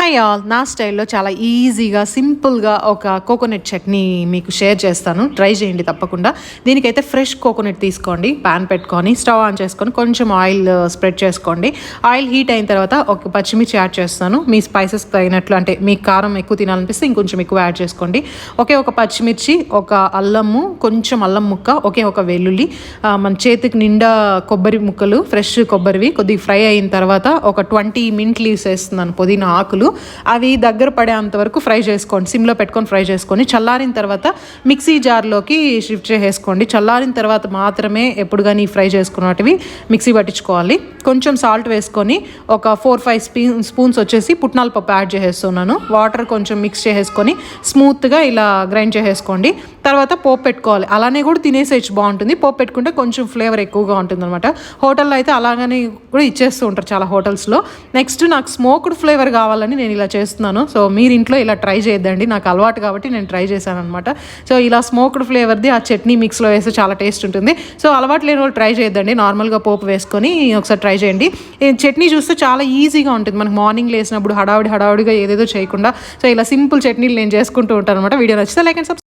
Hi all, నా స్టైల్లో చాలా ఈజీగా సింపుల్గా ఒక కోకోనట్ చట్నీ మీకు షేర్ చేస్తాను. ట్రై చేయండి తప్పకుండా. దీనికైతే ఫ్రెష్ కోకోనట్ తీసుకోండి, ప్యాన్ పెట్టుకొని స్టవ్ ఆన్ చేసుకొని కొంచెం ఆయిల్ స్ప్రెడ్ చేసుకోండి. ఆయిల్ హీట్ అయిన తర్వాత ఒక పచ్చిమిర్చి యాడ్ చేస్తాను. మీ స్పైసెస్ తగినట్లు, అంటే మీకు కారం ఎక్కువ తినాలనిపిస్తే ఇంకొంచెం ఎక్కువ యాడ్ చేసుకోండి. ఒక పచ్చిమిర్చి, ఒక అల్లము, కొంచెం అల్లం ముక్క, ఒక వెల్లుల్లి, మన చేతికి నిండా కొబ్బరి ముక్కలు, ఫ్రెష్ కొబ్బరివి కొద్దిగా ఫ్రై అయిన తర్వాత ఒక 20 మింట్ లీవ్స్ వేస్తున్నాను, పుదీనా ఆకులు. అవి దగ్గర పడేంత వరకు ఫ్రై చేసుకోండి, సిమ్లో పెట్టుకొని ఫ్రై చేసుకొని చల్లారిన తర్వాత మిక్సీ జార్లోకి షిఫ్ట్ చేసేసుకోండి. చల్లారిన తర్వాత మాత్రమే ఎప్పుడు కానీ ఫ్రై చేసుకున్నటివి మిక్సీ పట్టించుకోవాలి. కొంచెం సాల్ట్ వేసుకొని ఒక 4-5 స్పూన్స్ వచ్చేసి పుట్నాల పప్పు యాడ్ చేసేస్తున్నాను. వాటర్ కొంచెం మిక్స్ చేసేసుకొని స్మూత్గా ఇలా గ్రైండ్ చేసేసుకోండి. తర్వాత పోపు పెట్టుకోవాలి. అలానే కూడా తినేసేయచ్చు, బాగుంటుంది. పోపు పెట్టుకుంటే కొంచెం ఫ్లేవర్ ఎక్కువగా ఉంటుంది అనమాట. హోటల్లో అయితే అలాగనే కూడా ఇచ్చేస్తూ ఉంటారు చాలా హోటల్స్లో. నెక్స్ట్ నాకు స్మోక్డ్ ఫ్లేవర్ కావాలని నేను ఇలా చేస్తున్నాను. సో మీరు ఇంట్లో ఇలా ట్రై చేయొద్దండి, నాకు అలవాటు కాబట్టి నేను ట్రై చేశాను అనమాట. సో ఇలా స్మోక్డ్ ఫ్లేవర్ది ఆ చట్నీ మిక్స్లో వేస్తే చాలా టేస్ట్ ఉంటుంది. సో అలవాటు లేని వాళ్ళు ట్రై చేయొద్దండి, నార్మల్గా పోపు వేసుకొని ఒకసారి ట్రై చేయండి. ఈ చట్నీ చూస్తే చాలా ఈజీగా ఉంటుంది. మనకు మార్నింగ్ లేసినప్పుడు హడావుడిగా ఏదేదో చేయకుండా సో ఇలా సింపుల్ చట్నీలు నేను చేసుకుంటూ ఉంటాను అనమాట. వీడియో నచ్చితే లైక్ అండ్ సబ్స్క్రైబ్.